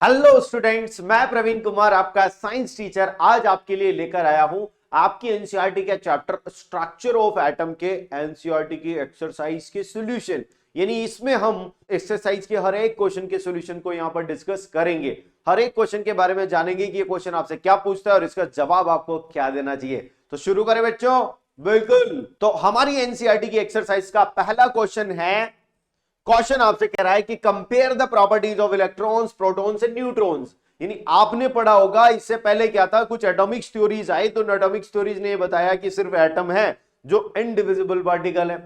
Hello students, मैं प्रवीण कुमार आपका science teacher आज आपके लिए लेकर आया हूं आपकी एनसीईआरटी के चैप्टर स्ट्रक्चर ऑफ एटम के एनसीईआरटी की एक्सरसाइज के सॉल्यूशन। यानी इसमें हम एक्सरसाइज के हर एक क्वेश्चन के सॉल्यूशन को यहां पर डिस्कस करेंगे। हर एक क्वेश्चन के बारे में जानेंगे कि ये क्वेश्चन आपसे क्या पूछता है और इसका जवाब आपको क्या देना चाहिए। तो शुरू करें बच्चों। बिल्कुल, तो हमारी एनसीईआरटी की एक्सरसाइज का पहला क्वेश्चन है। क्वेश्चन आपसे कह रहा है कि compare the properties of electrons, protons and neutrons. यानी आपने पढ़ा होगा इससे पहले क्या था, कुछ एटॉमिक थ्योरीज आई, तो एटॉमिक थ्योरीज ने बताया कि सिर्फ एटम है जो इनडिविजिबल पार्टिकल है।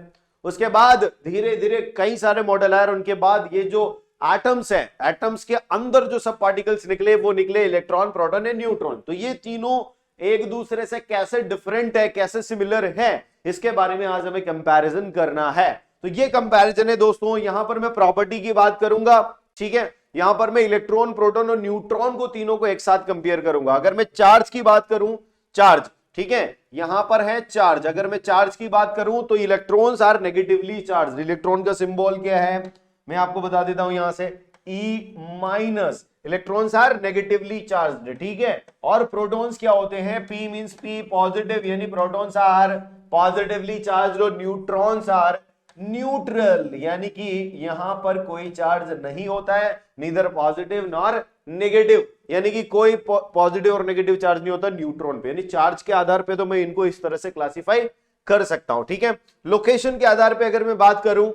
उसके बाद धीरे धीरे कई सारे मॉडल आए और उनके बाद ये जो एटम्स है, एटम्स के अंदर जो सब पार्टिकल्स निकले वो निकले इलेक्ट्रॉन, प्रोटॉन एंड न्यूट्रॉन। तो ये तीनों एक दूसरे से कैसे डिफरेंट है, कैसे सिमिलर है, इसके बारे में आज हमें कंपैरिजन करना है। तो ये कंपैरिजन है दोस्तों। यहां पर मैं प्रॉपर्टी की बात करूंगा, ठीक है। यहां पर मैं इलेक्ट्रॉन, प्रोटॉन और न्यूट्रॉन को तीनों को एक साथ कंपेयर करूंगा। अगर मैं चार्ज की बात करूं, चार्ज, ठीक है, यहां पर है चार्ज। अगर मैं चार्ज की बात करूं तो electrons are negatively charge. Electron का सिंबल क्या है मैं आपको बता देता हूं यहां से, E minus. Electrons are negatively charge, ठीक है। और प्रोटॉन्स क्या होते हैं, पी मींस पी पॉजिटिव, यानी प्रोटॉन्स आर पॉजिटिवली चार्ज और न्यूट्रॉन्स आर न्यूट्रल, यानी कि यहां पर कोई चार्ज नहीं होता है, नीदर पॉजिटिव नॉर नेगेटिव, यानी कि कोई पॉजिटिव और नेगेटिव चार्ज नहीं होता न्यूट्रॉन पे। यानी चार्ज के आधार पे तो मैं इनको इस तरह से क्लासिफाई कर सकता हूं, ठीक है। लोकेशन के आधार पे अगर मैं बात करूं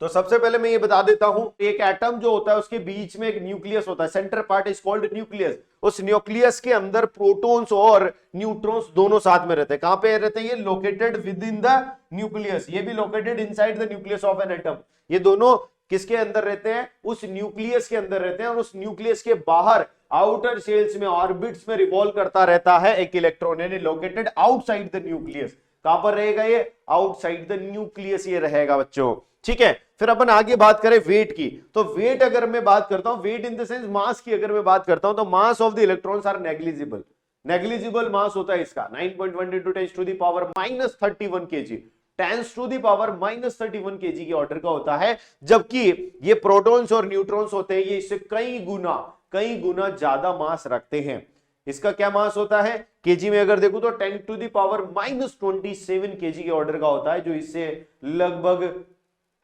तो सबसे पहले मैं ये बता देता हूं, एक एटम जो होता है उसके बीच में एक न्यूक्लियस होता है, centre part is called nucleus. उस न्यूक्लियस के अंदर प्रोटॉन्स और न्यूट्रॉन्स दोनों साथ में रहते हैं। कहां पे रहते हैं ये, located with in the nucleus. ये भी located inside the nucleus of an atom. ये दोनों किसके अंदर रहते हैं, उस न्यूक्लियस के अंदर रहते हैं। और उस न्यूक्लियस के बाहर आउटर शेल्स में, ऑर्बिट्स में रिवॉल्व करता रहता है एक इलेक्ट्रॉन, यानी लोकेटेड आउटसाइड द न्यूक्लियस। कहां पर रहेगा ये, आउटसाइड द न्यूक्लियस ये रहेगा बच्चों, ठीक है। फिर अपन आगे बात करें वेट की, तो वेट अगर मैं बात करता हूं, weight in the sense mass की अगर मैं बात करता हूं, तो mass of the electrons are negligible. Negligible mass होता है इसका 9.1 10 to the power -31 KG, 10 to the power -31 KG के ऑर्डर का होता है। जबकि ये प्रोटॉन्स और न्यूट्रॉन्स होते हैं, ये इससे कई गुना ज्यादा मास रखते हैं। इसका क्या मास होता है केजी में अगर देखो तो 10 टू द पावर -27 केजी के ऑर्डर का होता है, जो इससे लगभग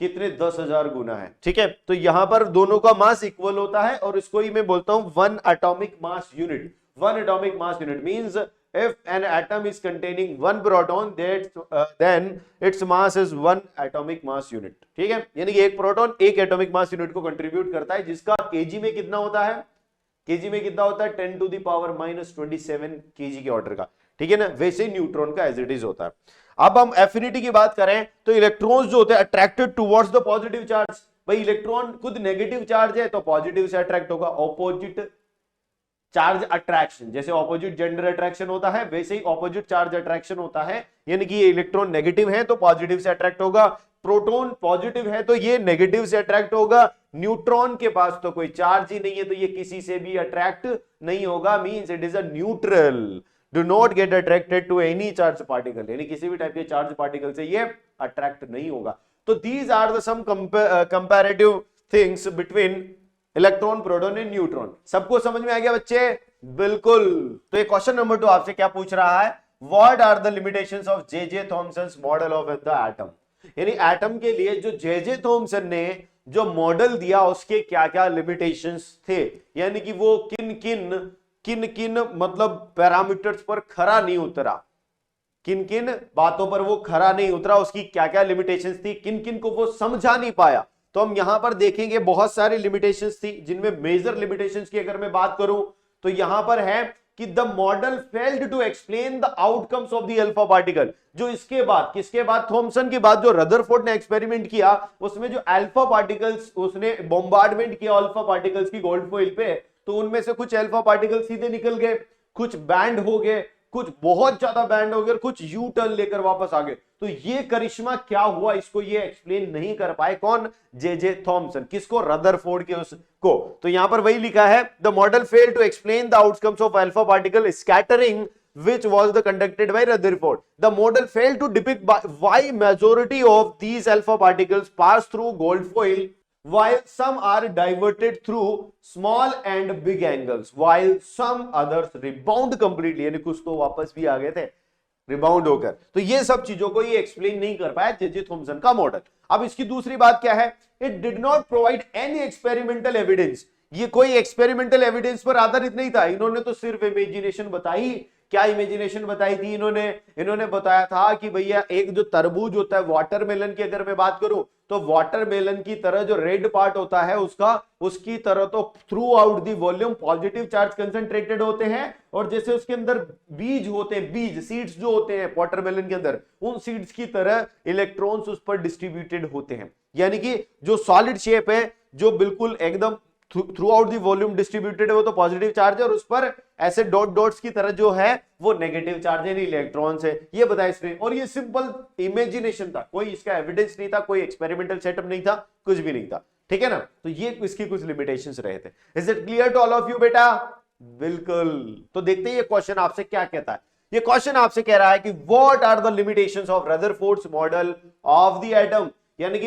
कितने 10,000 गुना है, ठीक है। तो यहां पर दोनों का मास इक्वल होता है और इसको ही मैं बोलता हूं one atomic mass unit. One atomic mass unit means if an atom is containing one proton then its mass is one atomic mass unit, ठीक है। यानी कि एक प्रोटॉन एक एटॉमिक मास यूनिट को कंट्रीब्यूट करता है, जिसका केजी में कितना होता है, केजी में कितना होता है 10 टू द पावर -27 केजी के ऑर्डर का, ठीक है ना। वैसे न्यूट्रॉन का एज इट इज होता है। अब हम एफिनिटी की बात करें तो इलेक्ट्रॉन्स जो होते हैं attracted towards the positive charge. भाई इलेक्ट्रॉन खुद नेगेटिव चार्ज है तो पॉजिटिव से अट्रैक्ट होगा, ऑपोजिट चार्ज अट्रैक्शन। जैसे ऑपोजिट जेंडर अट्रैक्शन होता है वैसे ही ऑपोजिट चार्ज अट्रैक्शन होता है, यानी कि ये इलेक्ट्रॉन नेगेटिव है तो पॉजिटिव से अट्रैक्ट होगा, प्रोटॉन पॉजिटिव है तो ये नेगेटिव से अट्रैक्ट होगा। न्यूट्रॉन के पास तो कोई चार्ज ही नहीं है तो ये किसी से भी अट्रैक्ट नहीं होगा, means it is a neutral, do not get attracted to any charge particle, यानी किसी भी टाइप के चार्ज पार्टिकल से ये अट्रैक्ट नहीं होगा। तो these are the some comparative things between electron, proton and neutron. सबको समझ में आ गया बच्चे? बिल्कुल। तो ये क्वेश्चन नंबर 2 आपसे क्या पूछ रहा है, what are the limitations of J Thomson's model of the atom. यानी एटम के लिए जो जे थॉमसन ने जो मॉडल दिया उसके क्या क्या लिमिटेशंस थे, यानी कि वो किन किन मतलब पैरामीटर्स पर खरा नहीं उतरा, किन किन बातों पर वो खरा नहीं उतरा, उसकी क्या क्या लिमिटेशंस थी, किन किन को वो समझा नहीं पाया। तो हम यहां पर देखेंगे बहुत सारी लिमिटेशंस थी, जिनमें मेजर लिमिटेशंस की अगर मैं बात करूं तो यहां पर है कि the model failed to explain the outcomes of the alpha particle. जो इसके बाद, किसके बाद, थॉमसन के बाद जो रदरफोर्ड ने एक्सपेरिमेंट किया उसमें जो अल्फा पार्टिकल्स उसने बॉम्बार्डमेंट किया अल्फा पार्टिकल्स की गोल्ड फॉइल पे, तो उनमें से कुछ अल्फा पार्टिकल सीधे निकल गए, कुछ बैंड हो गए, कुछ बहुत ज्यादा बैंड हो गए, कुछ यू टर्न लेकर वापस आ गए। तो ये करिश्मा क्या हुआ इसको ये एक्सप्लेन नहीं कर पाए, कौन, जे थॉमसन। किसको, रदरफोर्ड के उसको। तो यहां पर वही लिखा है, the model fail to explain the outcomes of alpha particle scattering which was the conducted by Rutherford. The model failed to depict why majority of these alpha particles pass through gold foil while some are diverted through small and big angles, while some others rebound completely, यानी कुछ तो वापस भी आ गए थे rebound होकर। तो ये सब चीजों को ये एक्सप्लेन नहीं कर पाया जे जे थॉमसन का मॉडल। अब इसकी दूसरी बात क्या है, it did not provide any experimental evidence, ये कोई एक्सपेरिमेंटल एविडेंस पर आधारित नहीं था, इन्होंने तो सिर्फ इमेजिनेशन बताई। क्या इमेजिनेशन बताई थी इन्होंने बताया था कि भैया एक जो तरबूज होता है, वाटरमेलन की अगर मैं बात करूं तो वाटरमेलन की तरह जो रेड पार्ट होता है उसकी तरह तो through out the volume positive charge concentrated होते हैं, और जैसे उसके अंदर बीज होते हैं, बीज सीड्स जो होते हैं वाटरमेलन के अंदर, उन सीड्स की तरह इलेक्ट्रॉन्स उस पर डिस्ट्रीब्यूटेड होते हैं। यानी कि जो सॉलिड शेप है, जो बिल्कुल एकदम through out the volume distributed है, वो तो पॉजिटिव चार्ज है, और उस पर ऐसे डॉट डॉट्स की तरह जो है वो नेगेटिव चार्ज है, इलेक्ट्रॉन्स है, ये बताया इसने। और ये सिंपल इमेजिनेशन था, कोई इसका एविडेंस नहीं था, कोई एक्सपेरिमेंटल सेटअप नहीं था, कुछ भी नहीं था, ठीक है ना। तो ये इसकी कुछ लिमिटेशंस रहे थे। Is it clear to all of you बेटा? बिल्कुल। तो देखते हैं ये क्वेश्चन आपसे क्या कहता है। ये क्वेश्चन आपसे कह रहा है कि what are the limitations of Rutherford's model of the atom, यानी कि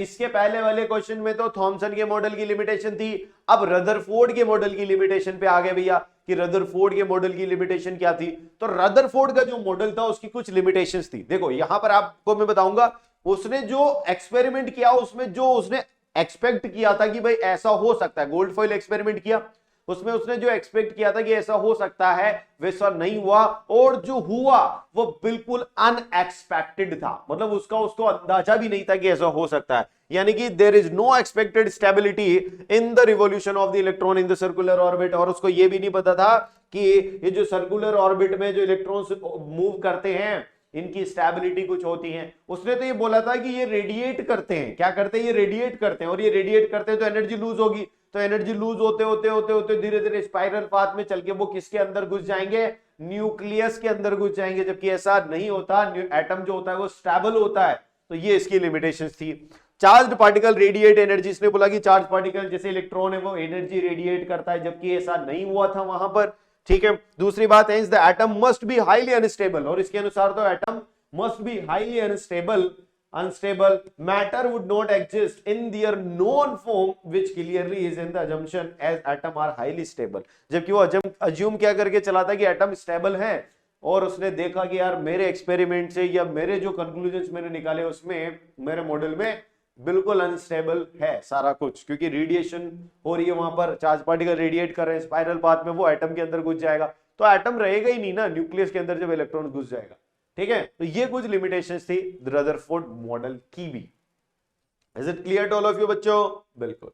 इसके पहले वाले क्वेश्चन में तो थॉमसन के मॉडल की लिमिटेशन थी, अब रदरफोर्ड के मॉडल की लिमिटेशन पे आ गए भैया कि रदरफोर्ड के मॉडल की लिमिटेशन क्या थी। तो रदरफोर्ड का जो मॉडल था उसकी कुछ लिमिटेशंस थी। देखो यहां पर आपको मैं बताऊंगा, उसने जो एक्सपेरिमेंट किया उसमें जो उसने एक्सपेक्ट किया था कि भाई ऐसा हो सकता है, गोल्ड फॉइल एक्सपेरिमेंट किया, उसमें उसने जो एक्सपेक्ट किया था कि ऐसा हो सकता है वैसा नहीं हुआ, और जो हुआ वो बिल्कुल अनएक्सपेक्टेड था, मतलब उसको अंदाजा भी नहीं था कि ऐसा हो सकता है। यानी कि there is no expected stability in the revolution of the electron in the circular orbit, और उसको ये भी नहीं पता था कि ये जो सर्कुलर ऑर्बिट में जो इलेक्ट्रॉन्स मूव करते हैं इनकी स्टेबिलिटी कुछ होती है। उसने तो ये बोला था कि ये रेडिएट करते हैं, क्या करते हैं, ये रेडिएट करते हैं, और ये रेडिएट करते हैं तो एनर्जी लूज होगी, तो एनर्जी लूज होते होते होते होते धीरे धीरे स्पाइरल पाथ में चल के वो किसके अंदर घुस जाएंगे, न्यूक्लियस के अंदर घुस जाएंगे, जबकि ऐसा नहीं होता, एटम जो होता है वो स्टेबल होता है। तो ये इसकी लिमिटेशंस थी। चार्ज्ड पार्टिकल रेडिएट एनर्जी, इसने बोला कि चार्ज पार्टिकल जैसे इलेक्ट्रॉन है वो एनर्जी रेडिएट करता है, जबकि ऐसा नहीं हुआ था वहां पर, ठीक है। दूसरी बात है the atom must be highly unstable, और इसके अनुसार तो atom must be highly unstable matter would not exist in their known form, which clearly is in the assumption as atom are highly stable, जबकि वो assume क्या करके चला था कि एटम स्टेबल है, और उसने देखा कि यार मेरे एक्सपेरिमेंट से या मेरे जो कंक्लूजन्स मैंने निकाले उसमें मेरे मॉडल में बिल्कुल अनस्टेबल है सारा कुछ, क्योंकि रेडिएशन हो रही है वहां पर, चार्ज पार्टिकल रेडिएट कर रहे हैं स्पाइरल पाथ में, वो एटम के अंदर घुस जाएगा, तो एटम रहेगा ही नहीं ना न्यूक्लियस के अंदर जब इलेक्ट्रॉन घुस जाएगा, ठीक है। तो ये कुछ लिमिटेशंस थी रदरफोर्ड मॉडल की भी। Is it clear to all of you बच्चों? बिल्कुल।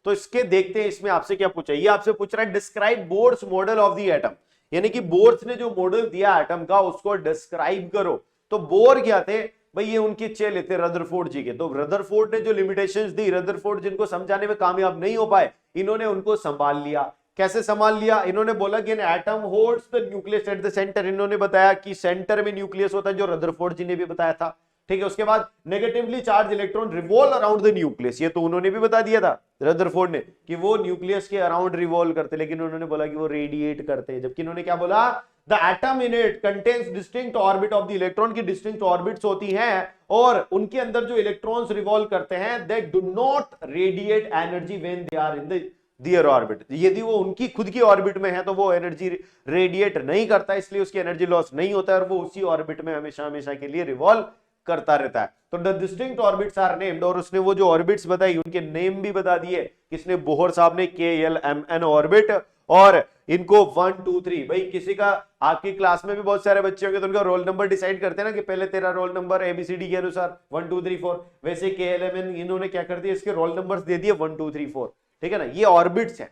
तो इसके देखते हैं इसमें आपसे क्या पूछा है। ये आपसे पूछ रहा है describe Bohr's model of the atom, यानी कि बोर्स ने जो मॉडल दिया एटम का उसको डिस्क्राइब करो। तो बोर क्या थे भाई, ये उनके चेले थे रदरफोर्ड जी के। तो रदरफोर्ड ने जो लिमिटेशंस दी, रदरफोर्ड जिनको समझाने में कामयाब नहीं हो पाए, इन्होंने उनको संभाल लिया। कैसे संभाल लिया? इन्होंने बोला कि atom holds the nucleus at the centre, इन्होंने बताया कि सेंटर में न्यूक्लियस होता है, जो रदरफोर्ड जी ने भी बताया था, ठीक है। उसके बाद negatively charge electron revolve around the nucleus, ये तो उन्होंने भी बता दिया था रदरफोर्ड ने कि वो न्यूक्लियस के अराउंड रिवॉल्व करते, लेकिन उन्होंने बोला कि वो रेडिएट करते हैं, जबकि इन्होंने क्या बोला, the atom in it contains distinct orbit of the electron, की डिस्टिंक्ट ऑर्बिट्स होती हैं, और उनके अंदर जो इलेक्ट्रॉन्स रिवॉल्व करते हैं they do not radiate energy when they are in the their orbit, यदि वो उनकी खुद की ऑर्बिट में है तो वो एनर्जी रेडिएट नहीं करता, इसलिए उसकी एनर्जी लॉस नहीं होता है, और वो उसी ऑर्बिट में हमेशा हमेशा के लिए रिवॉल्व करता रहता है। तो the distinct orbits are named, और उसने वो जो ऑर्बिट्स बताई उनके नेम भी बता दिए, किसने, बोहर साहब ने, KLMN ऑर्बिट, और इनको 1 2 3, भाई किसी का आपकी क्लास में भी बहुत सारे बच्चे होंगे तो उनका रोल नंबर डिसाइड करते हैं ना कि पहले तेरा रोल नंबर ABCD के अनुसार 1 2 3 4, वैसे KLMN इन्होंने क्या कर दिया, इसके रोल नंबर्स दे दिए 1 2 3 4, ठीक है ना, ये ऑर्बिट्स हैं।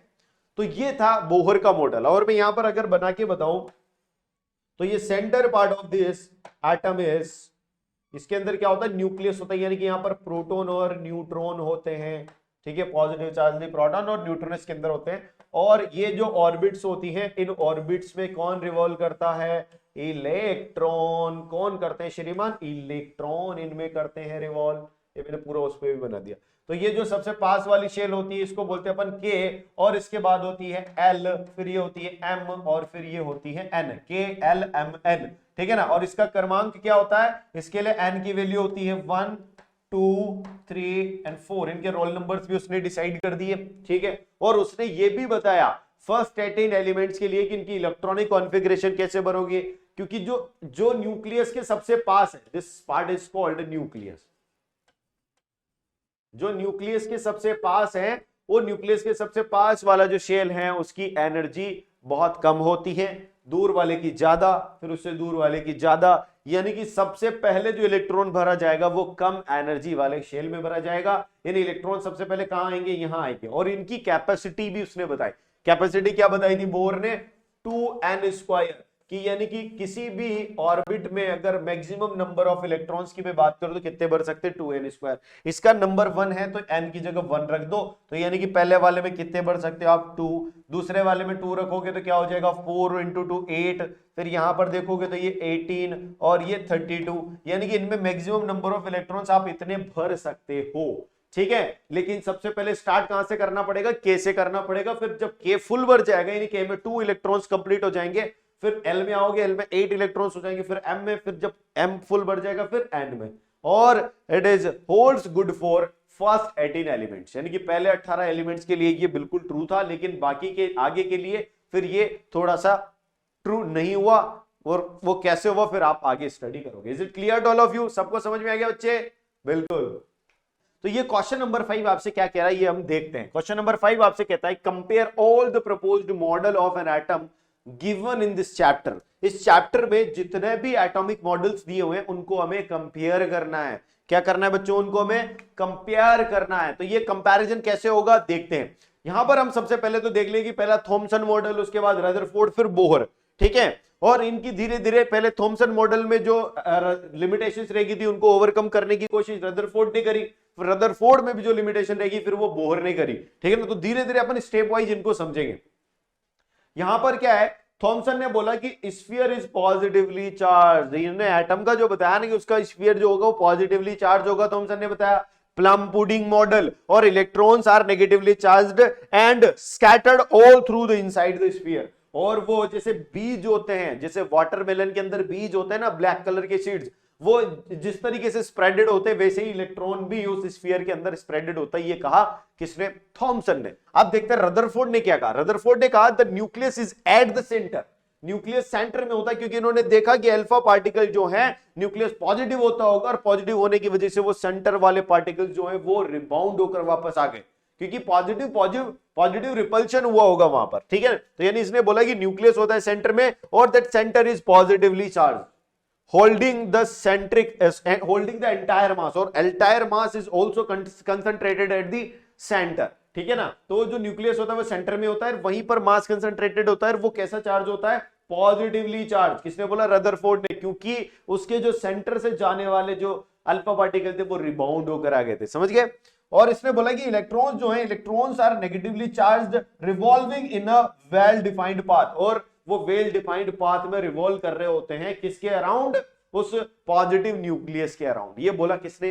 तो ये था बोहर का मॉडल। और मैं यहां पर अगर बना के बताऊं तो ये centre part of this atom is, इसके अंदर क्या होता है, न्यूक्लियस होता है, यानी कि यहां पर प्रोटॉन और न्यूट्रॉन होते हैं, ठीक है, पॉजिटिव चार्ज प्रोटॉन और न्यूट्रॉन इसके अंदर होते हैं। और ये जो ऑर्बिट्स होती हैं, इन ऑर्बिट्स में कौन रिवॉल्व करता है, इलेक्ट्रॉन। कौन करते हैं श्रीमान, इलेक्ट्रॉन इनमें करते हैं रिवॉल्व। ये मैंने पूरा उस पर भी बना दिया। तो ये जो सबसे पास वाली शेल होती है इसको बोलते हैं अपन K, और इसके बाद होती है L, फिर ये होती है M, और फिर ये होती है N, KLMN, ठीक है ना। और इसका क्रमांक क्या होता है, इसके लिए N की वैल्यू होती है 1 2, 3 एंड 4 इनके रोल नंबर्स भी उसने डिसाइड कर दिए, ठीक है। और उसने ये भी बताया फर्स्ट 18 एलिमेंट्स के लिए कि इनकी इलेक्ट्रॉनिक कॉन्फ़िगरेशन कैसे बनोगे, क्योंकि जो जो न्यूक्लियस के सबसे पास है, this part is called nucleus. जो न्यूक्लियस के सबसे पास है, वो न्यूक्लियस के सबसे पास वाला जो शेल है उसकी एनर्जी बहुत कम होती है, दूर वाले की ज्यादा, फिर उससे दूर वाले की ज्यादा। यानी कि सबसे पहले जो इलेक्ट्रॉन भरा जाएगा वो कम एनर्जी वाले शेल में भरा जाएगा, यानी इलेक्ट्रॉन सबसे पहले कहां आएंगे, यहां आएंगे। और इनकी कैपेसिटी भी उसने बताई। कैपेसिटी क्या बताई थी बोर ने, 2n², कि यानी कि किसी भी ऑर्बिट में अगर मैक्सिमम नंबर ऑफ इलेक्ट्रॉन्स की मैं बात करूं तो कितने बढ़ सकते हैं, 2n²। इसका नंबर 1 है तो n की जगह 1 रख दो, तो यानी कि पहले वाले में कितने बढ़ सकते हो आप, 2। दूसरे वाले में 2 रखोगे तो क्या हो जाएगा, 4 × 2 8। फिर यहां पर देखोगे तो ये 18 और ये 32, यानी कि इनमें मैक्सिमम नंबर ऑफ इलेक्ट्रॉन्स आप इतने भर सकते हो, ठीक है। लेकिन सबसे पहले स्टार्ट कहां से करना पड़ेगा, के से करना पड़ेगा। फिर जब के फुल भर जाएगा, यानी के में 2 इलेक्ट्रॉन्स कंप्लीट हो जाएंगे, फिर एल में आओगे, एल में 8 इलेक्ट्रॉन्स हो जाएंगे, फिर एम में, फिर जब एम फुल भर जाएगा फिर एन में। और it is holds good for first 18 elements, यानी कि पहले 18 एलिमेंट्स के लिए ये बिल्कुल ट्रू था, लेकिन बाकी के आगे के लिए फिर ये थोड़ा सा ट्रू नहीं हुआ। और वो कैसे हुआ फिर आप आगे स्टडी करोगे। Is it clear to all of you, सबको समझ में आ गया बच्चे, बिल्कुल। तो ये क्वेश्चन नंबर 5 आपसे क्या कह रहा है ये हम देखते हैं। क्वेश्चन नंबर 5 आपसे कहता है compare all the proposed model of an atom given in this chapter. इस चैप्टर में जितने भी एटॉमिक मॉडल्स दिए हुए हैं उनको हमें कंपेयर करना है। क्या करना है बच्चों, उनको हमें कंपेयर करना है। तो ये कंपैरिजन कैसे होगा देखते हैं। यहां पर हम सबसे पहले तो देख लेंगे पहला थॉमसन मॉडल, उसके बाद रदरफोर्ड, फिर बोहर, ठीक है। और इनकी धीरे धीरे पहले थॉमसन मॉडल में जो लिमिटेशंस रहेगी थी उनको ओवरकम करने की कोशिश रदरफोर्ड ने करी, फिर रदरफोर्ड में भी जो लिमिटेशन रहेगी फिर वो बोहर ने करी, ठीक है ना। तो धीरे धीरे अपन स्टेप वाइज इनको समझेंगे। यहां पर क्या है, थॉमसन ने बोला कि स्फीयर इज पॉजिटिवली चार्ज। इन्होंने एटम का जो बताया ना कि उसका स्फीयर जो होगा वो पॉजिटिवली चार्ज होगा, थॉमसन ने बताया। प्लम पुडिंग मॉडल, और electrons are negatively charged and scattered all through the inside the sphere. और वो जैसे बीज होते हैं, जैसे वाटरमेलन के अंदर बीज होते हैं ना, ब्लैक कलर के सीड्स, वो जिस तरीके से स्प्रेडेड होते हैं वैसे ही इलेक्ट्रॉन भी उस स्फीयर के अंदर स्प्रेडेड होता है। ये कहा किसने, थॉमसन ने। अब देखते हैं रदरफोर्ड ने क्या कहा। रदरफोर्ड ने कहा the nucleus is at the centre. Nucleus centre में होता है, क्योंकि इन्होंने देखा कि अल्फा पार्टिकल जो है न्यूक्लियस पॉजिटिव होता होगा, और पॉजिटिव होने की वजह से वो सेंटर वाले पार्टिकल जो है वो रिबाउंड होकर वापस आ गए, क्योंकि पॉजिटिव रिपल्शन हुआ होगा वहां पर, ठीक है। तो यानी इसने बोला कि न्यूक्लियस होता है सेंटर में, और that centre is positively charge, holding the entire mass, और entire mass is also concentrated at the center, ठीक है ना। तो जो न्यूक्लियस होता है वो सेंटर में होता है, वहीं पर मास कंसंट्रेटेड होता है। वो कैसा चार्ज होता है, पॉजिटिवली चार्ज। किसने बोला, रदरफोर्ड ने, क्योंकि उसके जो सेंटर से जाने वाले जो अल्फा पार्टिकल थे वो रिबाउंड होकर आ गए थे, समझ गए। और इसने बोला कि इलेक्ट्रॉन्स जो है, electrons are negatively charged revolving in a well defined path, और वो वेल डिफाइंड पाथ में रिवॉल्व कर रहे होते हैं किसके अराउंड, उस पॉजिटिव न्यूक्लियस के अराउंड। ये बोला किसने,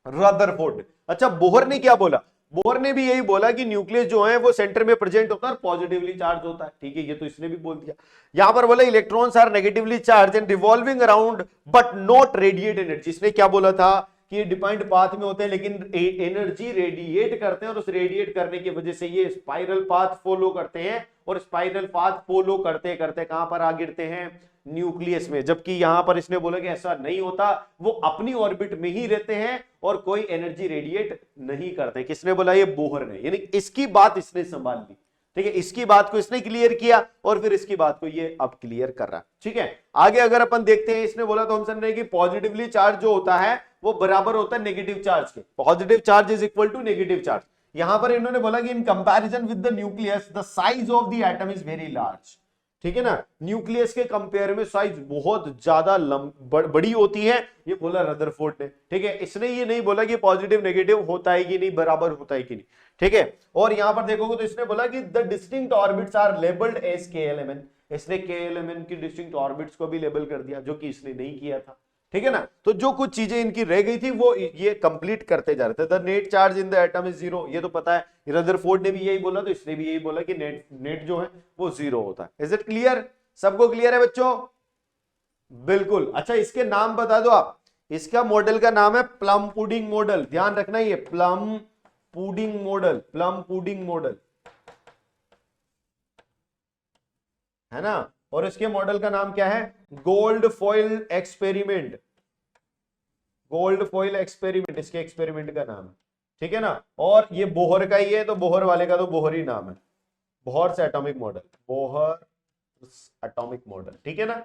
रदरफोर्ड। अच्छा, बोहर ने क्या बोला, बोहर ने भी यही बोला कि न्यूक्लियस जो है वो सेंटर में प्रेजेंट होता है, पॉजिटिवली चार्ज होता है, ठीक है। ये तो इसने भी बोल दिया। यहां पर बोला electrons are negatively charge and revolving around but not radiate energy. इसने क्या बोला था कि ये डिफाइंड पाथ में होते हैं लेकिन एनर्जी रेडिएट करते हैं, और उस रेडिएट करने की वजह से ये स्पाइरल पाथ फॉलो करते हैं, और स्पाइरल पाथ फॉलो करते करते कहां पर आ गिरते हैं, न्यूक्लियस में। जबकि यहां पर इसने बोला कि ऐसा नहीं होता, वो अपनी ऑर्बिट में ही रहते हैं और कोई एनर्जी रेडिएट नहीं करते। किसने बोला, ये बोहर ने। यानी इसकी बात इसने संभाल ली, ठीक है। इसकी बात को इसने क्लियर किया और फिर इसकी बात को ये अब क्लियर कर रहा है, ठीक है। आगे अगर अपन देखते हैं, इसने बोला थॉमसन ने कि पॉजिटिवली चार्ज जो होता है वो बराबर होता है नेगेटिव चार्ज के। Positive charge is equal to negative charge. यहां पर इन्होंने बोला कि in comparison with the nucleus the size of the atom is very large, ठीक है ना। न्यूक्लियस के कंपेयर में साइज बहुत ज्यादा बड़ी होती है, ये बोला रदरफोर्ड ने, ठीक है। इसने ये नहीं बोला कि पॉजिटिव नेगेटिव होता है कि नहीं, बराबर होता है कि नहीं, ठीक है। और यहां पर देखोगे तो इसने बोला कि the distinct orbits are labelled as KLMN। इसने KLMN की डिस्टिंक्ट ऑर्बिट्स को भी लेबल कर दिया, जो कि इसने नहीं किया था, ठीक है ना। तो जो कुछ चीजें इनकी रह गई थी वो ये कंप्लीट करते जा रहे थे। The net charge in the atom is 0, ये तो पता है। रदरफोर्ड ने भी यही बोला, तो इसने भी यही बोला कि नेट जो है वो 0 होता है। इज इट क्लियर, सबको क्लियर है बच्चों, बिल्कुल। अच्छा, इसके नाम बता दो आप, इसका मॉडल का नाम है प्लम पुडिंग मॉडल, ध्यान रखना ये plum pudding model, plum pudding model है ना। और इसके मॉडल का नाम क्या है, gold foil experiment, gold foil experiment इसके एक्सपेरिमेंट का नाम है, ठीक है ना। और ये बोहर का ही है, तो बोहर वाले का तो बोहर ही नाम है, Bohr's atomic model, Bohr's atomic model, ठीक है ना,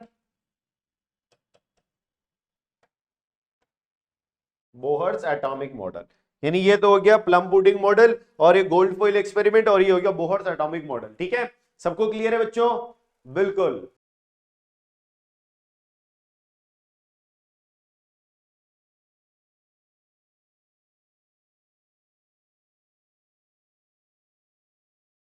बोहर्स एटॉमिक मॉडल। यानी ये तो हो गया प्लम पुडिंग मॉडल और ये गोल्ड फॉइल एक्सपेरिमेंट और ये हो गया बोहर्स एटॉमिक मॉडल, ठीक है। सबको क्लियर है बच्चों, बिल्कुल।